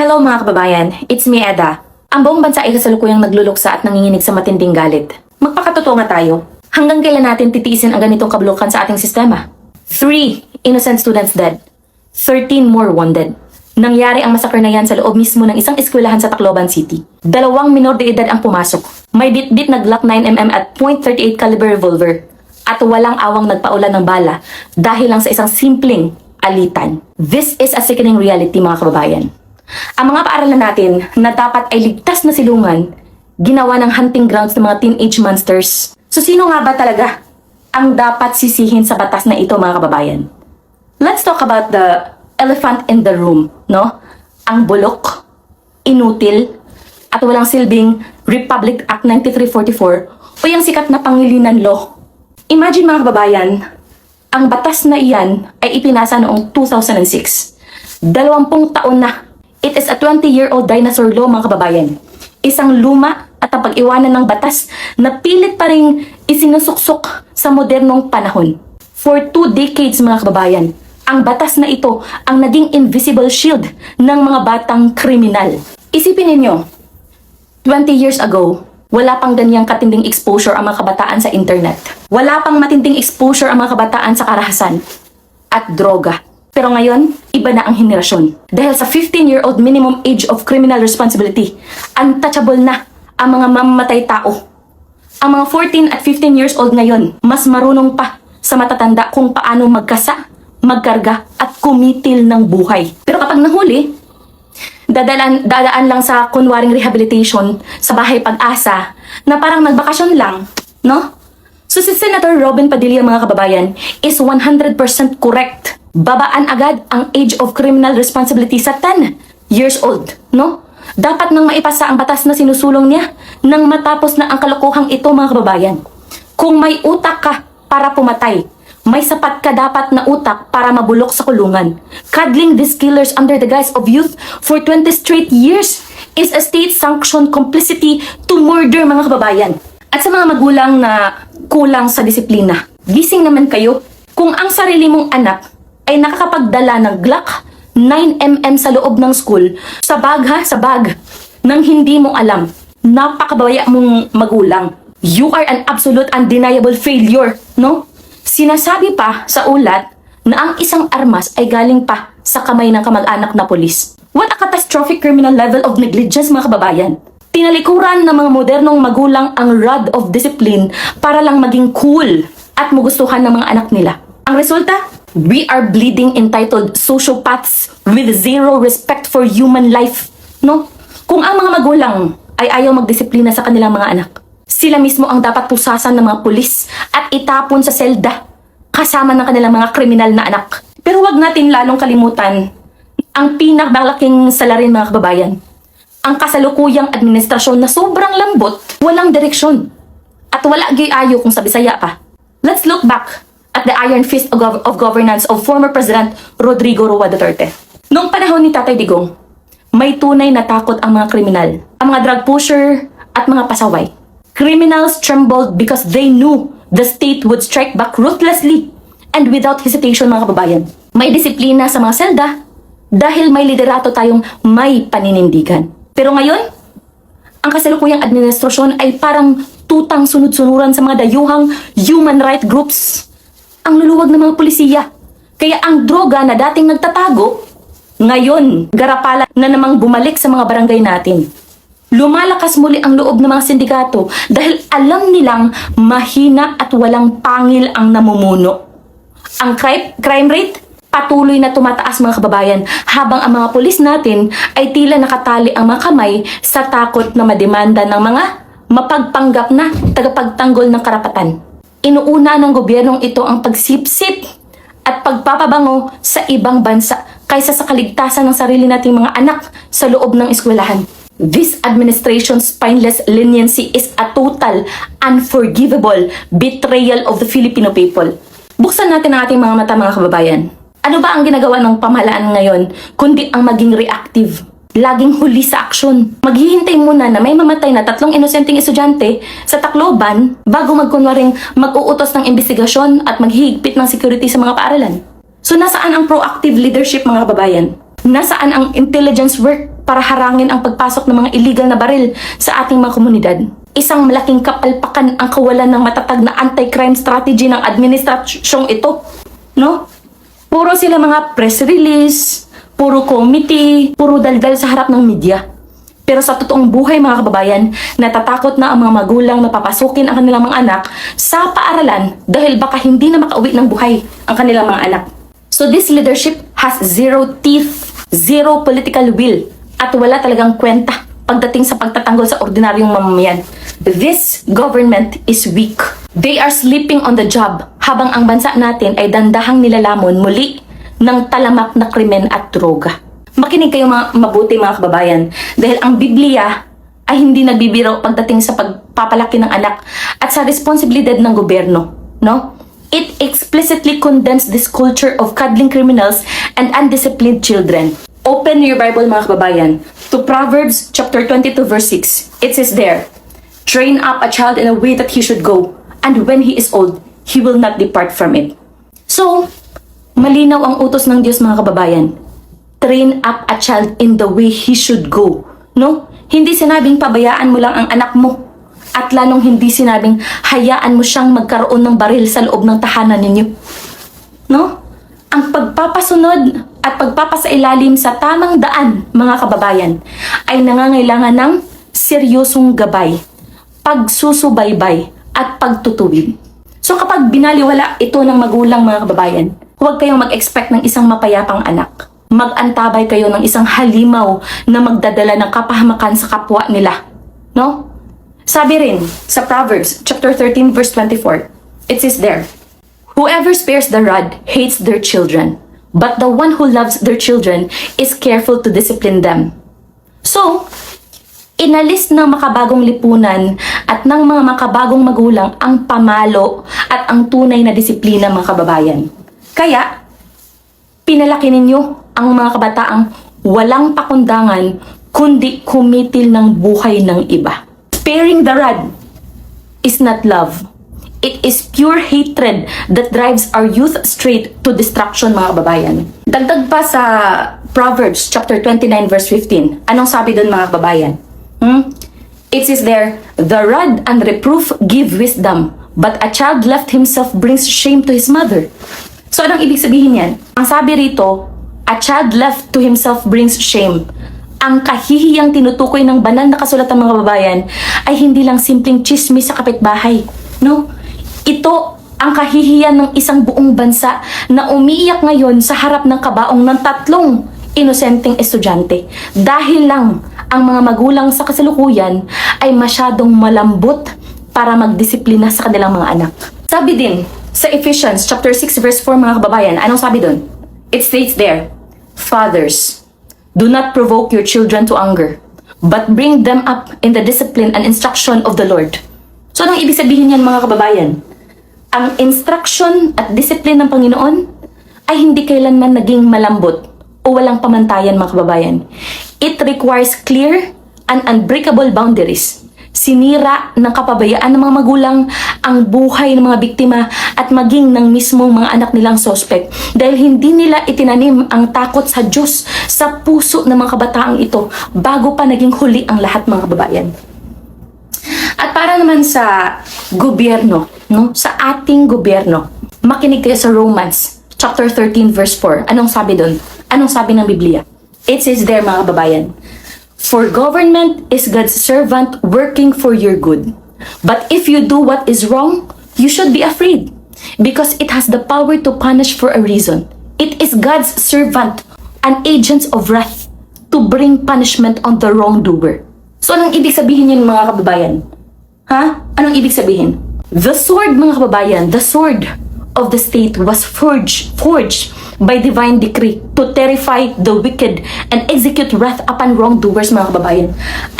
Hello mga kababayan, it's me Eda. Ang buong bansa ay kasalukuyang nagluluksa at nanginginig sa matinding galit. Magpakatotoo nga tayo, hanggang kailan natin titiisin ang ganitong kabulukan sa ating sistema? 3 innocent students dead, 13 more wounded. Nangyari ang masakar na yan sa loob mismo ng isang eskwelahan sa Tacloban City. 2 minor de edad ang pumasok. May bit-bit na Glock 9mm at .38 caliber revolver. At walang awang nagpaulan ng bala dahil lang sa isang simpleng alitan. This is a sickening reality mga kababayan. Ang mga paaralan natin na dapat ay ligtas na silungan, ginawa ng hunting grounds ng mga teenage monsters. So sino nga ba talaga ang dapat sisihin sa batas na ito mga kababayan? Let's talk about the elephant in the room, no? Ang bulok, inutil, at walang silbing Republic Act 9344 o yung sikat na Pangilinan Law. Imagine mga kababayan, ang batas na iyan ay ipinasa noong 2006. 20 taon na. It is a 20-year-old dinosaur law mga kababayan. Isang luma at ang pag-iwanan ng batas na pilit pa rin isinusuksok sa modernong panahon. For 2 decades mga kababayan, ang batas na ito ang naging invisible shield ng mga batang kriminal. Isipin ninyo, 20 years ago, wala pang ganyang katinding exposure ang mga kabataan sa internet. Wala pang matinding exposure ang mga kabataan sa karahasan at droga. Pero ngayon, iba na ang henerasyon. Dahil sa 15-year-old minimum age of criminal responsibility, untouchable na ang mga mamamatay tao. Ang mga 14 at 15 years old ngayon, mas marunong pa sa matatanda kung paano magkasa, magkarga, at kumitil ng buhay. Pero kapag nahuli, dadaan lang sa kunwaring rehabilitation sa bahay pag-asa na parang nagbakasyon lang, no? So si Senator Robin Padilla mga kababayan is 100% correct. Babaan agad ang age of criminal responsibility sa 10 years old, no? Dapat nang maipasa ang batas na sinusulong niya nang matapos na ang kalokohang ito mga kababayan. Kung may utak ka para pumatay, may sapat ka dapat na utak para mabulok sa kulungan. Cuddling these killers under the guise of youth for 20 straight years is a state-sanctioned complicity to murder mga kababayan. At sa mga magulang na kulang sa disiplina, gising naman kayo kung ang sarili mong anak ay nakakapagdala ng Glock 9mm sa loob ng school, sa bag nang hindi mo alam. Napakabaya mong magulang. You are an absolute undeniable failure, no? Sinasabi pa sa ulat na ang isang armas ay galing pa sa kamay ng kamag-anak na pulis. What a catastrophic criminal level of negligence mga kababayan. Tinalikuran ng mga modernong magulang ang rod of discipline para lang maging cool at magustuhan ng mga anak nila. Ang resulta? We are bleeding entitled sociopaths with zero respect for human life, no? Kung ang mga magulang ay ayaw magdisiplina sa kanilang mga anak, sila mismo ang dapat pusasan ng mga pulis at itapon sa selda kasama ng kanilang mga kriminal na anak. Pero wag natin lalong kalimutan ang pinakamalaking salarin mga kababayan. Ang kasalukuyang administrasyon na sobrang lambot, walang direksyon, at wala gayayo kung sa Bisaya pa. Let's look back at the iron fist of governance of former President Rodrigo Roa Duterte. Noong panahon ni Tatay Digong, may tunay na takot ang mga kriminal, ang mga drug pusher at mga pasaway. Criminals trembled because they knew the state would strike back ruthlessly and without hesitation mga kababayan. May disiplina sa mga selda dahil may liderato tayong may paninindigan. Pero ngayon, ang kasalukuyang administrasyon ay parang tutang sunod-sunuran sa mga dayuhang human rights groups. Ang luluwag ng mga pulisiya. Kaya ang droga na dating nagtatago, ngayon, garapala na namang bumalik sa mga barangay natin. Lumalakas muli ang loob ng mga sindikato dahil alam nilang mahina at walang pangil ang namumuno. Ang crime rate, patuloy na tumataas mga kababayan habang ang mga pulis natin ay tila nakatali ang mga kamay sa takot na mademanda ng mga mapagpanggap na tagapagtanggol ng karapatan. Inuuna ng gobyernong ito ang pagsipsip at pagpapabango sa ibang bansa kaysa sa kaligtasan ng sarili nating mga anak sa loob ng eskwelahan. This administration's spineless leniency is a total, unforgivable betrayal of the Filipino people. Buksan natin ang ating mga mata mga kababayan. Ano ba ang ginagawa ng pamahalaan ngayon kundi ang maging reactive? Laging huli sa aksyon. Maghihintay muna na may mamatay na 3 inosenteng estudyante sa Tacloban bago magkunwaring mag-uutos ng investigasyon at maghihigpit ng security sa mga paaralan. So nasaan ang proactive leadership mga kababayan? Nasaan ang intelligence work para harangin ang pagpasok ng mga illegal na baril sa ating mga komunidad? Isang malaking kapalpakan ang kawalan ng matatag na anti-crime strategy ng administrasyong ito. No? Puro sila mga press release, puro committee, puro daldal sa harap ng media. Pero sa totoong buhay mga kababayan, natatakot na ang mga magulang na papasukin ang kanilang mga anak sa paaralan dahil baka hindi na makauwi ng buhay ang kanilang mga anak. So this leadership has zero teeth, zero political will, at wala talagang kwenta pagdating sa pagtatanggol sa ordinaryong mamamayan. This government is weak. They are sleeping on the job habang ang bansa natin ay dandahang nilalamon muli ng talamak na krimen at droga. Makinig kayo mabuti mga kababayan dahil ang Biblia ay hindi nagbibiro pagdating sa pagpapalaki ng anak at sa responsibilidad ng gobyerno, no? It explicitly condemns this culture of cuddling criminals and undisciplined children. Open your Bible mga kababayan to Proverbs chapter 22 verse 6. It says there, "Train up a child in a way that he should go, and when he is old, he will not depart from it." So, malinaw ang utos ng Diyos mga kababayan. Train up a child in the way he should go. No? Hindi sinabing pabayaan mo lang ang anak mo. At lalong hindi sinabing hayaan mo siyang magkaroon ng baril sa loob ng tahanan ninyo. No? Ang pagpapasunod at pagpapasailalim sa tamang daan, mga kababayan, ay nangangailangan ng seryosong gabay, pagsusubaybay, at pagtutuwid. So kapag binaliwala ito ng magulang mga kababayan, huwag kayong mag-expect ng isang mapayapang anak. Mag-antabay kayo ng isang halimaw na magdadala ng kapahamakan sa kapwa nila. No? Sabi rin sa Proverbs chapter 13 verse 24, it says there, "Whoever spares the rod hates their children, but the one who loves their children is careful to discipline them." So, inalis ng makabagong lipunan at ng mga makabagong magulang ang pamalo at ang tunay na disiplina mga kababayan. Kaya, pinalaki ninyo ang mga kabataang walang pakundangan kundi kumitil ng buhay ng iba. Sparing the rod is not love. It is pure hatred that drives our youth straight to destruction mga kababayan. Dagdag pa sa Proverbs chapter 29 verse 15. Anong sabi doon mga kababayan? It says there, "The rod and reproof give wisdom, but a child left himself brings shame to his mother." So anong ibig sabihin yan? Ang sabi rito, a child left to himself brings shame. Ang kahihiyang tinutukoy ng banal na kasulatan mga kababayan ay hindi lang simpleng chismis sa kapitbahay. No? Ito ang kahihiyan ng isang buong bansa na umiiyak ngayon sa harap ng kabaong ng 3 inosenteng estudyante. Dahil lang ang mga magulang sa kasalukuyan ay masyadong malambot para magdisiplina sa kanilang mga anak. Sabi din sa Ephesians chapter 6 verse 4 mga kababayan, anong sabi doon? It states there, "Fathers, do not provoke your children to anger, but bring them up in the discipline and instruction of the Lord." So anong ibig sabihin yan mga kababayan? Ang instruction at discipline ng Panginoon ay hindi kailanman naging malambot o walang pamantayan mga kababayan. It requires clear and unbreakable boundaries. Sinira ng kapabayaan ng mga magulang ang buhay ng mga biktima at maging ng mismong mga anak nilang sospek dahil hindi nila itinanim ang takot sa Diyos sa puso ng mga kabataang ito bago pa naging huli ang lahat mga kababayan. At para naman sa gobyerno, no? Sa ating gobyerno, makinig kayo sa Romans chapter 13 verse 4. Anong sabi doon? Anong sabi ng Biblia? It says there mga kababayan, "For government is God's servant working for your good. But if you do what is wrong, you should be afraid, because it has the power to punish for a reason. It is God's servant, an agent of wrath, to bring punishment on the wrongdoer." So anong ibig sabihin yun mga kababayan? Ha? Anong ibig sabihin? The sword mga kababayan, the sword of the state was forged by divine decree to terrify the wicked and execute wrath upon wrongdoers mga kababayan.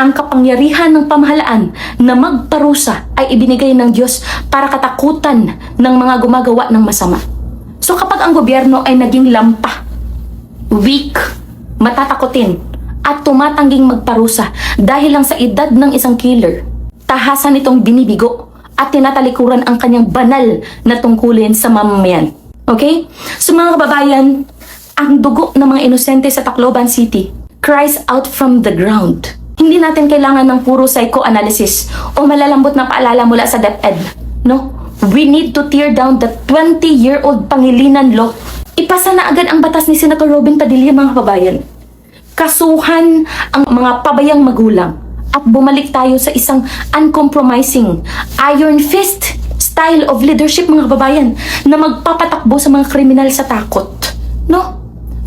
Ang kapangyarihan ng pamahalaan na magparusa ay ibinigay ng Diyos para katakutan ng mga gumagawa ng masama. So kapag ang gobyerno ay naging lampa, weak, matatakotin, at tumatangging magparusa dahil lang sa edad ng isang killer, tahasan itong binibigo at tinatalikuran ang kanyang banal na tungkulin sa mamamayan. Okay? So mga kababayan, Ang dugo ng mga inosente sa Tacloban City cries out from the ground. Hindi natin kailangan ng puro psychoanalysis o malalambot na paalala mula sa DepEd. No? We need to tear down the 20-year-old Pangilinan Law. Ipasa na agad ang batas ni Senator Robin Padilla, mga kabayan. Kasuhan ang mga pabayang magulang at bumalik tayo sa isang uncompromising, iron fist style of leadership, mga kababayan, na magpapatakbo sa mga kriminal sa takot. No?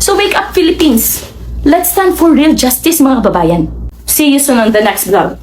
So wake up, Philippines! Let's stand for real justice, mga kababayan. See you soon on the next vlog.